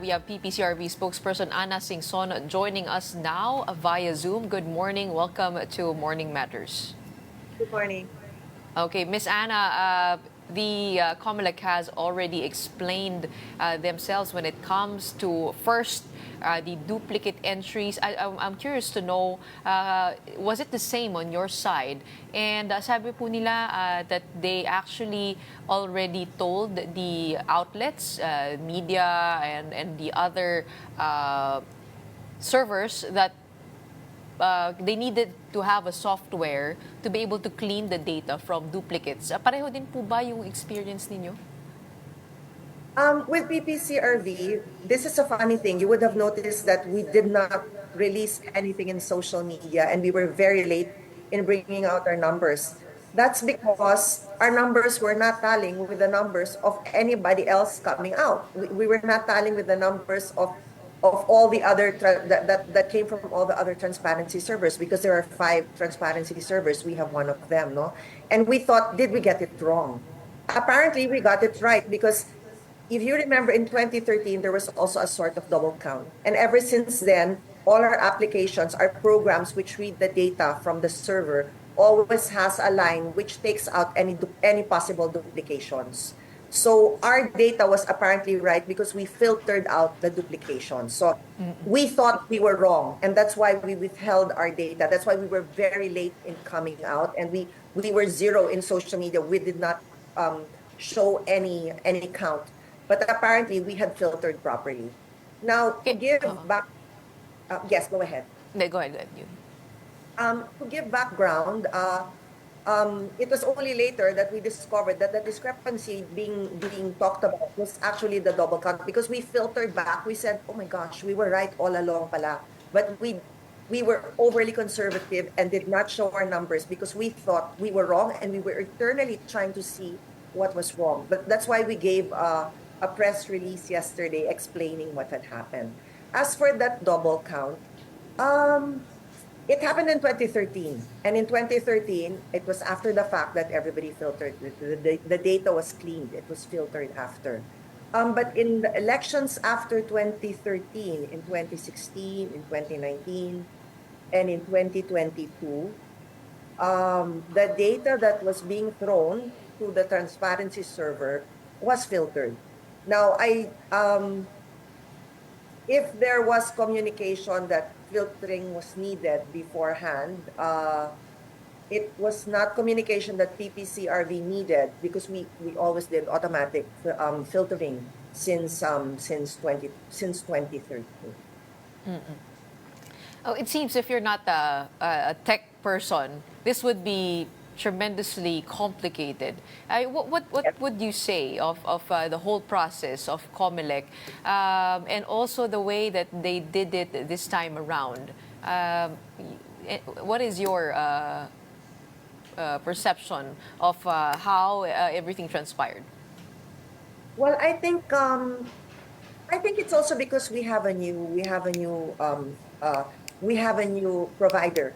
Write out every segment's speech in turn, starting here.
we have PPCRV spokesperson Ana Singson joining us now via Zoom. Good morning. Welcome to Morning Matters. Good morning. Okay, Miss Ana, the Comelec has already explained themselves when it comes to first the duplicate entries. I'm curious to know, was it the same on your side? And sabi po nila that they actually already told the outlets, media, and the other servers that they needed to have a software to be able to clean the data from duplicates. Pareho din po ba yung experience ninyo? With PPCRV, this is a funny thing. You would have noticed that we did not release anything in social media and we were very late in bringing out our numbers. That's because our numbers were not tallying with the numbers of anybody else coming out. We were not tallying with the numbers of all the other that came from all the other transparency servers, because there are 5 transparency servers. We have one of them, no? And we thought, did we get it wrong? Apparently, we got it right, because if you remember, in 2013, there was also a sort of double count. And ever since then, all our applications, our programs which read the data from the server, always has a line which takes out any possible duplications. So our data was apparently right because we filtered out the duplication. So we thought we were wrong, and that's why we withheld our data. That's why we were very late in coming out, and we were 0 in social media. We did not show any count. But apparently, we had filtered properly. Now, to give back, yes, go ahead. No, go ahead. You. To give background, it was only later that we discovered that the discrepancy being talked about was actually the double count, because we filtered back. We said, oh my gosh, we were right all along pala. But we were overly conservative and did not show our numbers because we thought we were wrong, and we were eternally trying to see what was wrong. But that's why we gave a press release yesterday explaining what had happened. As for that double count, it happened in 2013. And in 2013, it was after the fact that everybody filtered. The data was cleaned. It was filtered after. But in the elections after 2013, in 2016, in 2019, and in 2022, the data that was being thrown to the transparency server was filtered. Now, if there was communication that filtering was needed beforehand, it was not communication that PPCRV needed, because we always did automatic filtering since 2013. Oh, it seems if you're not a tech person, this would be tremendously complicated. What would you say of the whole process of Comelec, and also the way that they did it this time around? What is your perception of how everything transpired? Well, I think it's also because we have a new provider.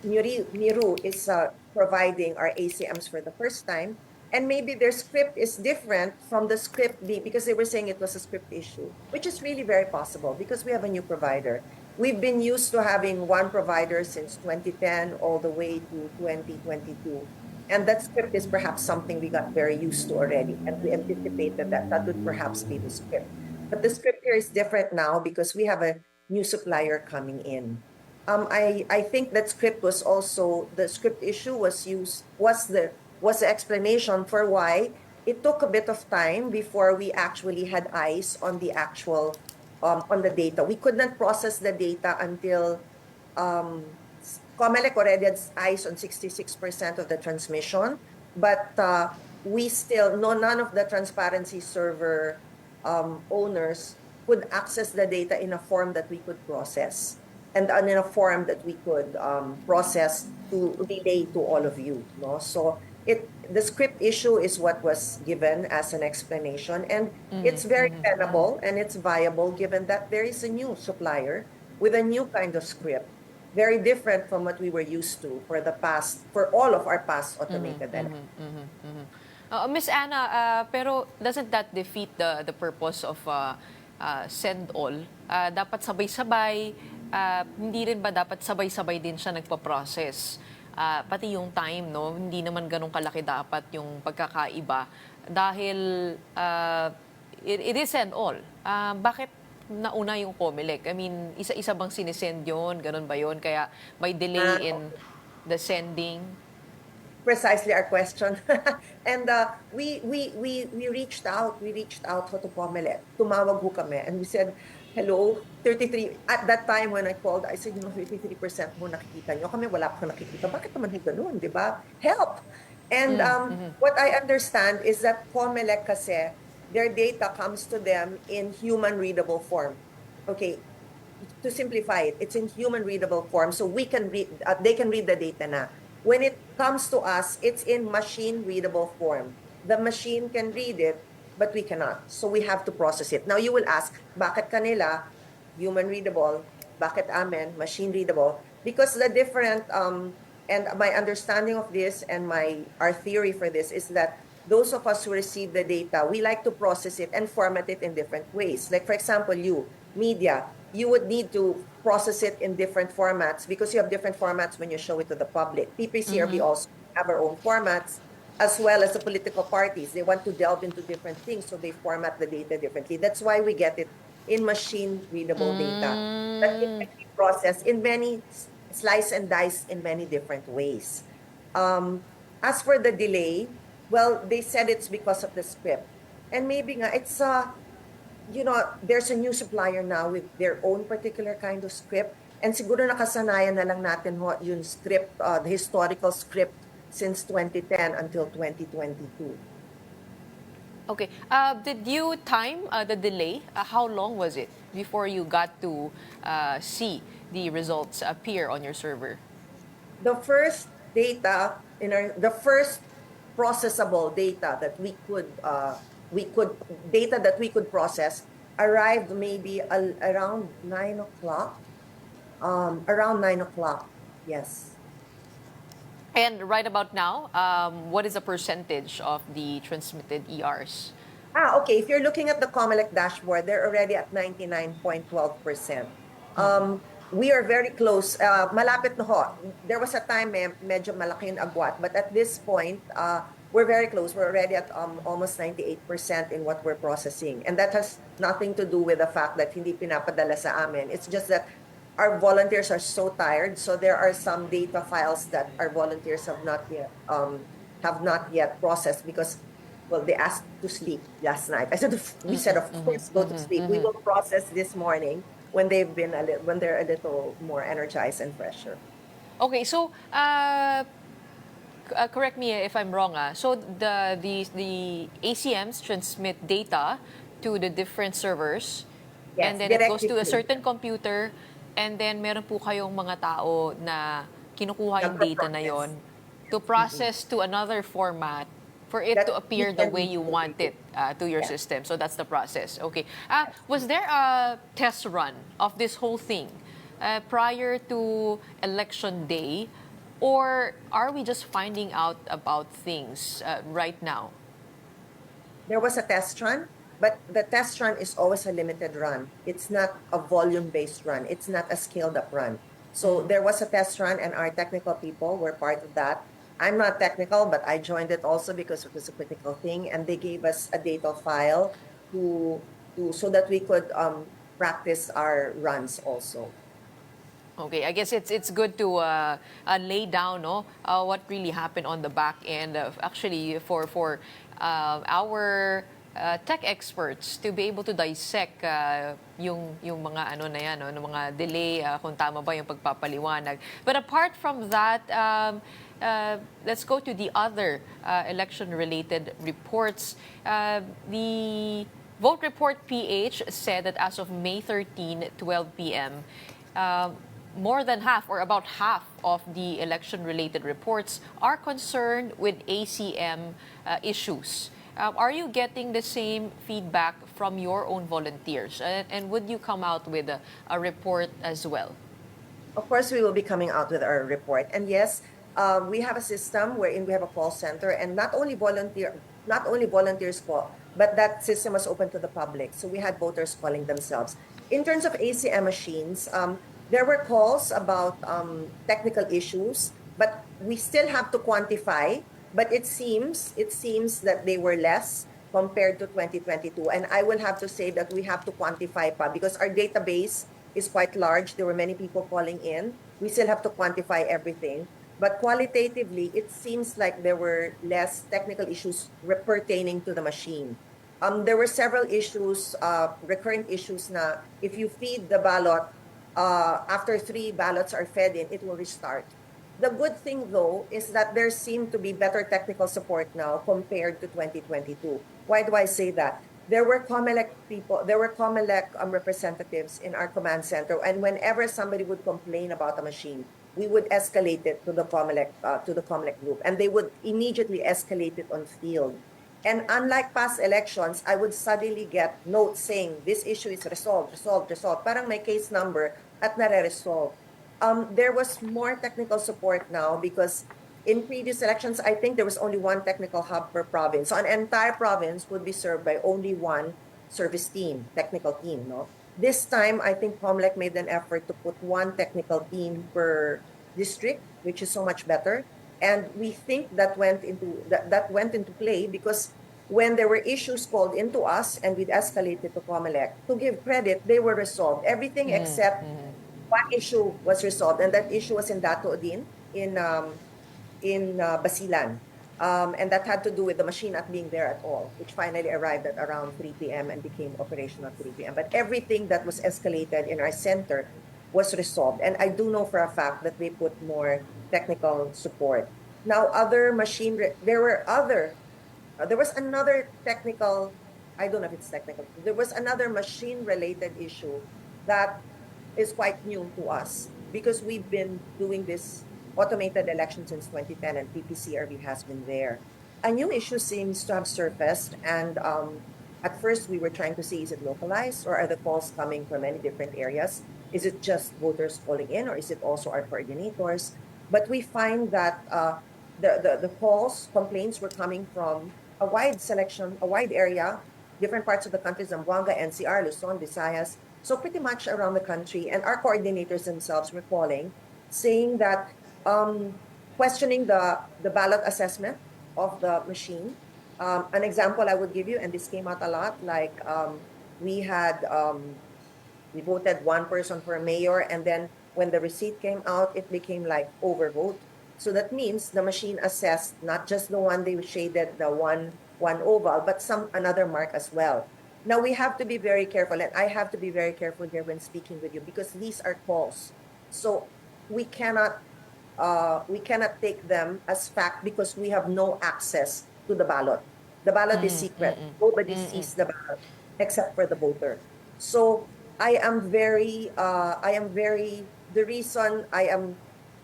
Miru is providing our ACMs for the first time, and maybe their script is different from the script B, because they were saying it was a script issue, which is really very possible because we have a new provider. We've been used to having one provider since 2010 all the way to 2022. And that script is perhaps something we got very used to already, and we anticipated that would perhaps be the script. But the script here is different now because we have a new supplier coming in. I think that script was also, the script issue was the explanation for why it took a bit of time before we actually had eyes on the actual on the data. We could not process the data until Comelec already had eyes on 66% of the transmission, but we still, none of the transparency server owners could access the data in a form that we could process, and in a form that we could process to relay to all of you. No? So the script issue is what was given as an explanation, and it's very tenable and it's viable given that there is a new supplier with a new kind of script, very different from what we were used to for all of our past automated Miss Ana, pero doesn't that defeat the purpose of send all, dapat sabay-sabay, hindi rin ba dapat sabay-sabay din siya nagpa-process? Pati yung time, no? Hindi naman ganun kalaki dapat yung pagkakaiba dahil it is send all. Bakit nauna yung Comelec? I mean, isa-isa bang sinisend yun? Ganun ba yun? Kaya may delay in the sending? Precisely our question. And we reached out. We reached out to Comelec. Tumawag ho kami. And we said, hello, 33. At that time when I called, I said, 33% mo nakikita nyo. Kami wala pa nakikita. Bakit naman yung ganun, di ba? Help! And what I understand is that Comelec kasi, their data comes to them in human readable form. Okay, to simplify it, it's in human readable form, so we can read, they can read the data na. When it comes to us, it's in machine readable form. The machine can read it, but we cannot. So we have to process it. Now you will ask, bakit kanila human readable, bakit amin machine readable? Because the different and my understanding of this and our theory for this is that those of us who receive the data, we like to process it and format it in different ways. Like for example, you, media, you would need to process it in different formats because you have different formats when you show it to the public. PPCRV also have our own formats, as well as the political parties. They want to delve into different things, so they format the data differently. That's why we get it in machine-readable data that it can be processed in many, slice and dice in many different ways. As for the delay, well, they said it's because of the script. And maybe nga, it's there's a new supplier now with their own particular kind of script. And siguro nakasanayan na lang natin yung script, the historical script since 2010 until 2022. Okay. Did you time the delay? How long was it before you got to see the results appear on your server? The first data the first processable data that we could process arrived maybe around 9 o'clock. Around 9 o'clock, yes. And right about now, what is the percentage of the transmitted ERs? Okay. If you're looking at the Comelec dashboard, they're already at 99.12%. We are very close. Malapit na ho. There was a time medyo malaki yung agwat, but at this point, we're very close. We're already at almost 98% in what we're processing. And that has nothing to do with the fact that hindi pinapadala sa amin. It's just that our volunteers are so tired. So there are some data files that our volunteers have not yet processed because, well, they asked to sleep last night. We said, of course, go to sleep. We will process this morning when they're a little more energized and fresher. Okay, so correct me if I'm wrong. So the ACMs transmit data to the different servers, Yes, and then it goes to a directly. certain computer, and then meron po kayong mga tao na kinukuha yung data na yon to process to another format for it That to appear we the can way you want it to your Yeah. system. So that's the process. Okay. Was there a test run of this whole thing prior to election day, or are we just finding out about things right now? There was a test run, but the test run is always a limited run. It's not a volume-based run. It's not a scaled-up run. So there was a test run, and our technical people were part of that. I'm not technical, but I joined it also because it was a critical thing, and they gave us a data file so that we could practice our runs also. Okay, I guess it's good to lay down what really happened on the back end. Actually, for our tech experts to be able to dissect yung mga ano na yan, no, mga delay, kung tama ba yung pagpapaliwanag. But apart from that, let's go to the other election-related reports. The Vote Report PH said that as of May 13, 12 p.m., more than half or about half of the election-related reports are concerned with ACM issues. Are you getting the same feedback from your own volunteers? And would you come out with a report as well? Of course, we will be coming out with our report. And yes, we have a system wherein we have a call center, and not only volunteers po, but that system was open to the public. So we had voters calling themselves. In terms of ACM machines, there were calls about technical issues, but we still have to quantify. But it seems that they were less compared to 2022. And I will have to say that we have to quantify pa because our database is quite large. There were many people calling in. We still have to quantify everything. But qualitatively, it seems like there were less technical issues pertaining to the machine. There were several issues, recurrent issues na if you feed the ballot, after 3 ballots are fed in, it will restart. The good thing though is that there seemed to be better technical support now compared to 2022. Why do I say that? There were Comelec people, there were Comelec representatives in our command center, and whenever somebody would complain about a machine, we would escalate it to the Comelec group, and they would immediately escalate it on field. And unlike past elections, I would suddenly get notes saying this issue is resolved, resolved, resolved. Parang may case number at nare-resolve. There was more technical support now because in previous elections, I think there was only one technical hub per province. So an entire province would be served by only one service team, technical team, no? This time, I think Comelec made an effort to put one technical team per district, which is so much better. And we think that went into play because when there were issues called into us and we'd escalated to Comelec, to give credit, they were resolved. Everything except one issue was resolved, and that issue was in Dato Odin in Basilan. And that had to do with the machine not being there at all, which finally arrived at around 3 p.m. and became operational at 3 p.m. But everything that was escalated in our center was resolved. And I do know for a fact that they put more technical support. Now, there was another technical, I don't know if it's technical, there was another machine related issue that is quite new to us because we've been doing this automated election since 2010 and PPCRV has been there. A new issue seems to have surfaced, and at first we were trying to see, is it localized or are the calls coming from many different areas? Is it just voters calling in or is it also our coordinators? But we find that the calls, complaints were coming from a wide selection, a wide area, different parts of the country, Zamboanga, NCR, Luzon, Visayas, so pretty much around the country. And our coordinators themselves were calling, saying that questioning the ballot assessment of the machine. An example I would give you, and this came out a lot, like we had we voted one person for mayor, and then when the receipt came out, it became like overvote. So that means the machine assessed not just the one they shaded, the one oval, but some another mark as well. Now we have to be very careful, and I have to be very careful here when speaking with you because these are calls. So we cannot take them as fact because we have no access to the ballot. The ballot is secret. Nobody sees the ballot except for the voter. So the reason I am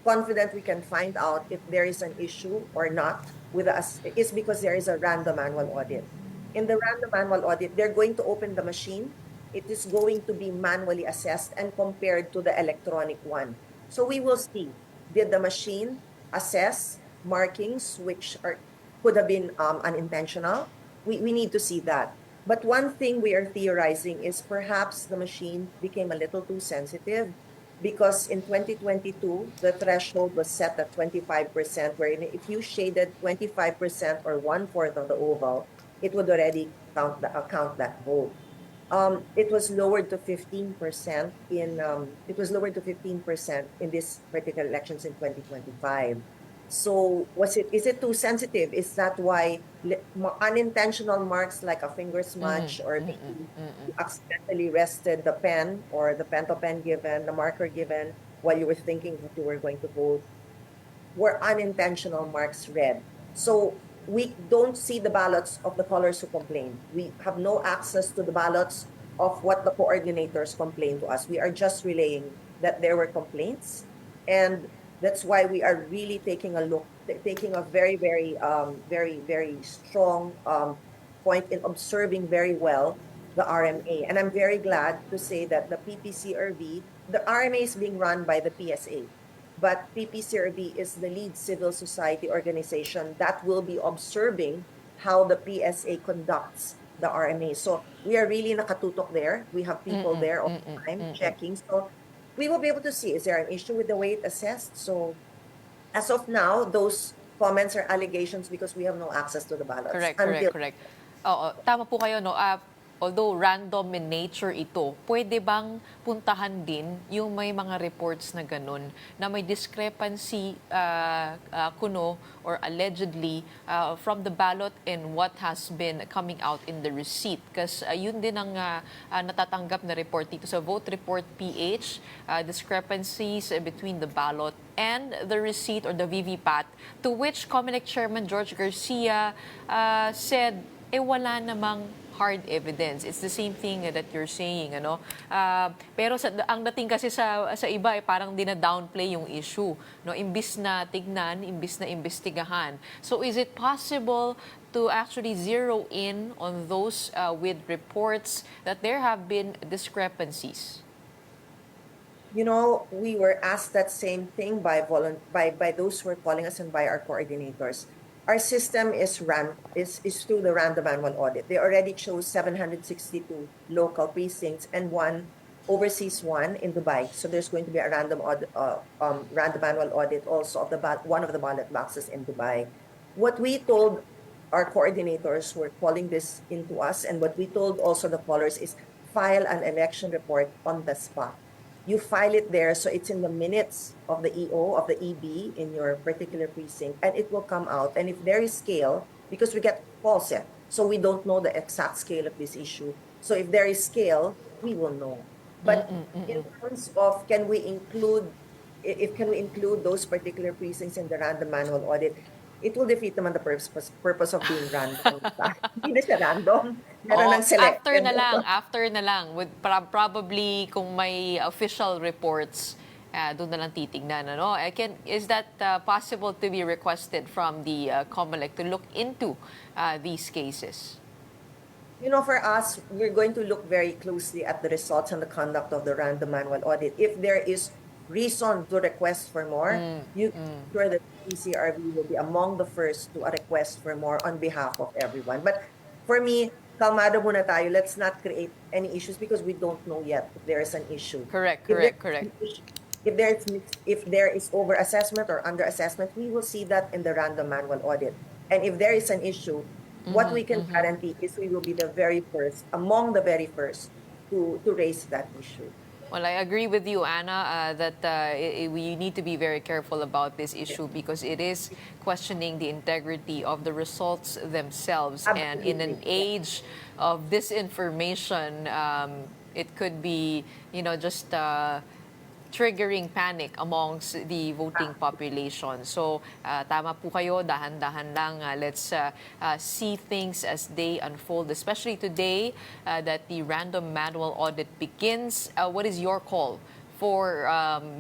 confident we can find out if there is an issue or not with us is because there is a random manual audit. In the random manual audit, they're going to open the machine. It is going to be manually assessed and compared to the electronic one. So we will see, did the machine assess markings which could have been unintentional? We need to see that. But one thing we are theorizing is perhaps the machine became a little too sensitive because in 2022, the threshold was set at 25%, wherein if you shaded 25% or 1/4 of the oval, it would already count that vote. It was lowered to 15% in this particular elections in 2025. So is it too sensitive? Is that why unintentional marks like a finger smudge or maybe you accidentally rested the pen or the pen to pen given, the marker given while you were thinking that you were going to vote were unintentional marks read? So we don't see the ballots of the callers who complain. We have no access to the ballots of what the coordinators complained to us. We are just relaying that there were complaints, and that's why we are really taking a very, very strong point in observing very well the RMA. And I'm very glad to say that the PPCRV, the RMA is being run by the PSA, but PPCRV is the lead civil society organization that will be observing how the PSA conducts the the RMA. So we are really nakatutok there. We have people there all the time checking. So we will be able to see, is there an issue with the weight assessed? So as of now, those comments are allegations because we have no access to the ballots Correct, correct, until. correct. Oo, tama po kayo, no? Although random in nature ito, pwede bang puntahan din yung may mga reports na ganun, na may discrepancy kuno or allegedly from the ballot and what has been coming out in the receipt? Kasi yun din ang natatanggap na report dito sa Vote Report PH, discrepancies between the ballot and the receipt or the VVPAT, to which Comelec Chairman George Garcia said, wala namang hard evidence. It's the same thing that you're saying, ano? Pero ang dating kasi sa iba ay parang dina-downplay yung issue, no? Imbis na tignan, imbis na imbestigahan. So is it possible to actually zero in on those with reports that there have been discrepancies? You know, we were asked that same thing by those who are calling us and by our coordinators. Our system is through the random annual audit. They already chose 762 local precincts and one overseas one in Dubai. So there's going to be a random annual audit also of one of the ballot boxes in Dubai. What we told our coordinators who are calling this into us, and what we told also the callers, is file an election report on the spot. You file it there, so it's in the minutes of the EO, of the EB in your particular precinct, and it will come out. And if there is scale, because we get calls, so we don't know the exact scale of this issue. So if there is scale, we will know. But in terms of can we include those particular precincts in the random manual audit, it will defeat naman the purpose of being random. Hindi na siya random. Meron ng select. After na lang. With probably kung may official reports, doon na lang titignan. Ano? Is that possible to be requested from the Comelec to look into these cases? You know, for us, we're going to look very closely at the results and the conduct of the random manual audit. If there is reason to request for more, you can sure that PPCRV will be among the first to request for more on behalf of everyone. But for me, kalmado muna tayo. Let's not create any issues because we don't know yet if there is an issue. Correct. If there is over-assessment or under-assessment, we will see that in the random manual audit. And if there is an issue, what we can guarantee is we will be the very first, among the very first, to raise that issue. Well, I agree with you, Ana, that we need to be very careful about this issue because it is questioning the integrity of the results themselves. Absolutely. And in an age of disinformation, it could be, just triggering panic amongst the voting population. So, tama po kayo, dahan-dahan lang. Let's see things as they unfold, especially today that the random manual audit begins. What is your call for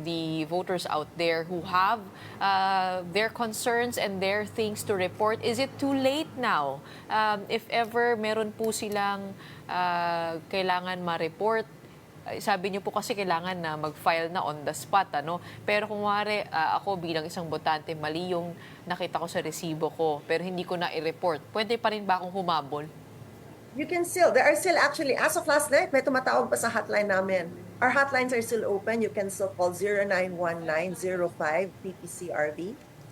the voters out there who have their concerns and their things to report? Is it too late now? If ever meron po silang kailangan ma-report, sabi niyo po kasi kailangan na mag-file na on the spot, ano? Pero kung wari, ako bilang isang botante, mali yung nakita ko sa resibo ko, pero hindi ko na i-report, pwede pa rin ba akong humabol? You can still, there are still actually, as of last night, may tumatawag pa sa hotline namin. Our hotlines are still open. You can still call 091905-PPCRV.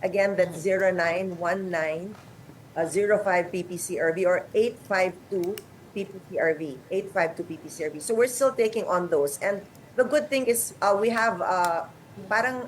Again, that's 0919-05-PPCRV or 852 PPCRV, 852 PPCRV. So we're still taking on those. And the good thing is we have, parang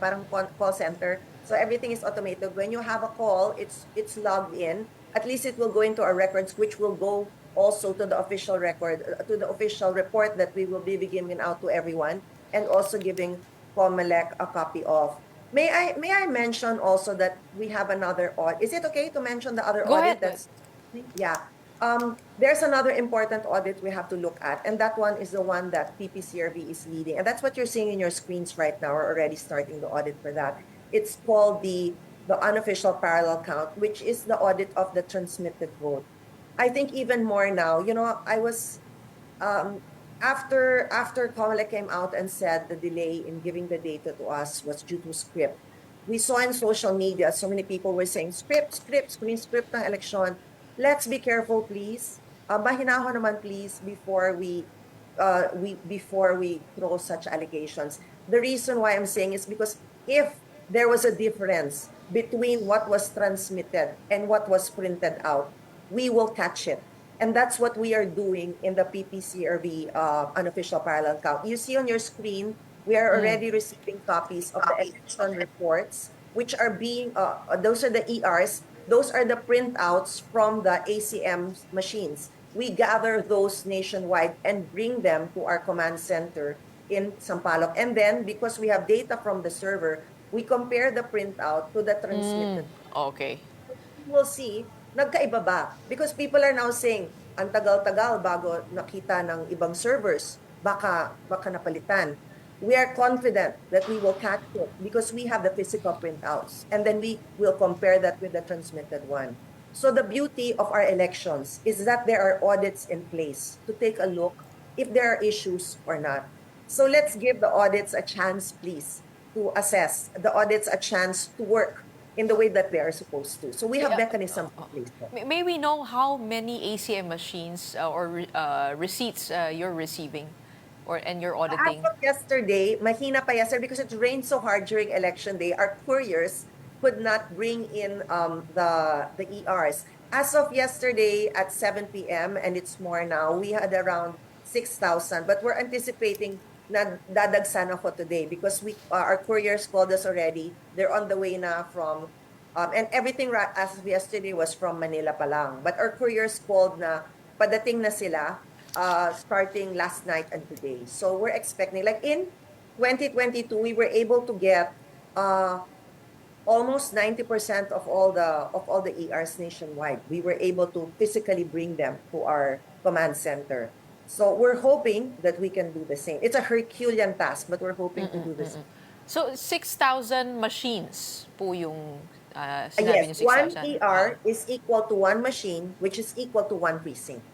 parang call center. So everything is automated. When you have a call, it's logged in. At least it will go into our records, which will go also to the official record, to the official report that we will be giving out to everyone, and also giving Comelec a copy of. May I mention also that we have another audit? Is it okay to mention the other Go audit? ahead. Yeah. There's another important audit we have to look at, and that one is the one that PPCRV is leading. And that's what you're seeing in your screens right now. We're already starting the audit for that. It's called the unofficial parallel count, which is the audit of the transmitted vote. I think even more now, I was, after Comelec came out and said the delay in giving the data to us was due to script. We saw in social media, so many people were saying, script ng election. Let's be careful, please. mahinahon naman please before we throw such allegations. The reason why I'm saying is because if there was a difference between what was transmitted and what was printed out, we will catch it. And that's what we are doing in the PPCRV unofficial parallel count. You see on your screen, we are already receiving copies of the election reports, which are those are the ERs, those are the printouts from the ACM machines. We gather those nationwide and bring them to our command center in Sampaloc. And then, because we have data from the server, we compare the printout to the transmitted. Okay. We'll see, nagkaiba ba? Because people are now saying, ang tagal-tagal bago nakita ng ibang servers, baka napalitan. We are confident that we will catch it because we have the physical printouts. And then we will compare that with the transmitted one. So the beauty of our elections is that there are audits in place to take a look if there are issues or not. So let's give the audits a chance, please, to assess, the audits a chance to work in the way that they are supposed to. So we have mechanisms in place. May we know how many ACM machines or receipts you're receiving and you're auditing? As of yesterday, mahina pa yesterday because it rained so hard during election day. Our couriers could not bring in the ERs. As of yesterday at 7 p.m., and it's more now, we had around 6,000. But we're anticipating na dadagsan ako today because our couriers called us already. They're on the way na from, and everything as of yesterday was from Manila pa lang. But our couriers called na padating na sila starting last night and today. So we're expecting, like in 2022, we were able to get almost 90% of all the ERs nationwide. We were able to physically bring them to our command center. So we're hoping that we can do the same. It's a Herculean task, but we're hoping to do the same. So 6,000 machines po yung sinabi Yes, niyo, 6,000. one ER is equal to one machine, which is equal to one precinct.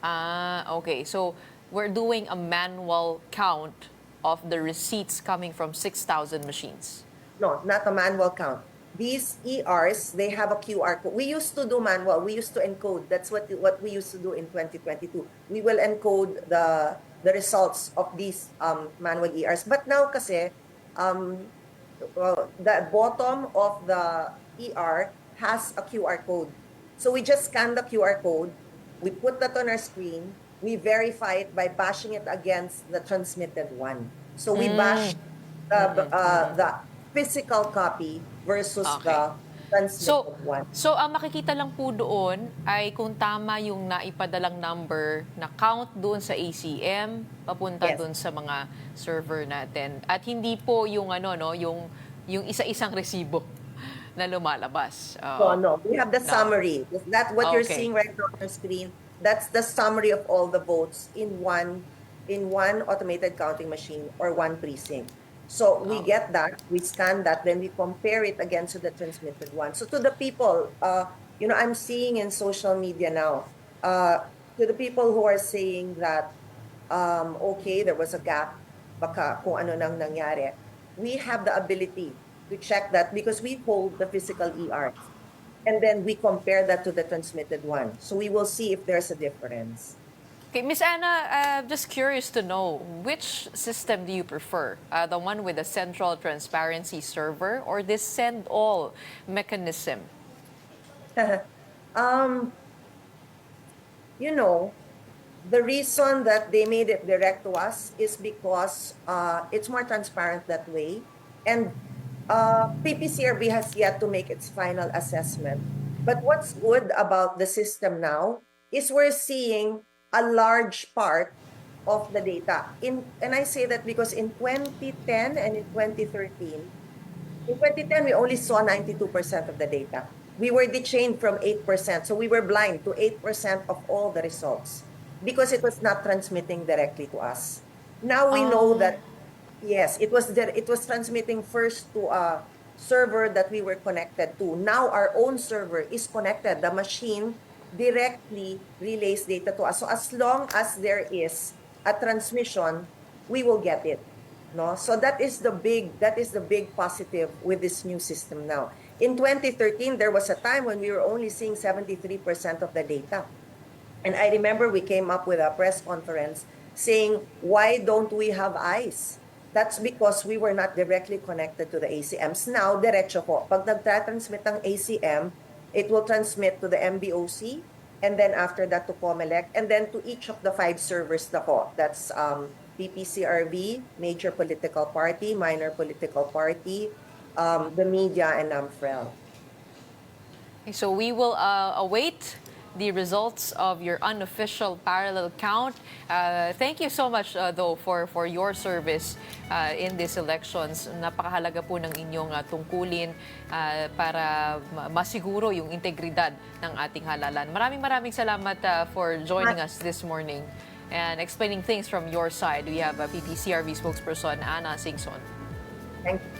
Okay. So we're doing a manual count of the receipts coming from 6,000 machines. No, not a manual count. These ERs, they have a QR code. We used to do manual. We used to encode. That's what we used to do in 2022. We will encode the results of these manual ERs. But now kasi, the bottom of the ER has a QR code. So we just scan the QR code. We put that on our screen. We verify it by bashing it against the transmitted one. So we bash the physical copy versus the transmitted one. So ang makikita lang po doon ay kung tama yung naipadalang number na count doon sa ACM papunta doon sa mga server natin. At hindi po yung yung isa-isang resibo na lumalabas. No. We have the summary. That's what you're seeing right now on the screen. That's the summary of all the votes in one automated counting machine or one precinct. So we get that, we scan that, then we compare it against the transmitted one. So to the people, I'm seeing in social media now, to the people who are saying that, okay, there was a gap, baka kung ano nang nangyari, we have the ability to check that because we hold the physical ERs. And then we compare that to the transmitted one. So we will see if there's a difference. Okay, Ms. Ana, just curious to know, which system do you prefer? The one with the central transparency server or this send-all mechanism? The reason that they made it direct to us is because it's more transparent that way. And PPCRV has yet to make its final assessment. But what's good about the system now is we're seeing a large part of the data. And I say that because in 2010 and in 2013, in 2010, we only saw 92% of the data. We were dechained from 8%. So we were blind to 8% of all the results because it was not transmitting directly to us. Now we know that, yes, it was transmitting first to a server that we were connected to. Now our own server is connected. The machine directly relays data to us. So as long as there is a transmission, we will get it. No? So that is the big positive with this new system now. In 2013, there was a time when we were only seeing 73% of the data. And I remember we came up with a press conference saying, why don't we have eyes? That's because we were not directly connected to the ACMs. Now, diretso po. Pag nagtatransmit ang ACM, it will transmit to the MBOC, and then after that to Comelec, and then to each of the 5 servers na po. That's PPCRV, major political party, minor political party, the media, and AMFREL. So we will await the results of your unofficial parallel count. Thank you so much, though, for your service in these elections. Napakahalaga po ng inyong tungkulin para masiguro yung integridad ng ating halalan. Maraming salamat for joining us this morning and explaining things from your side. We have PPCRV spokesperson Ana Singson. Thank you.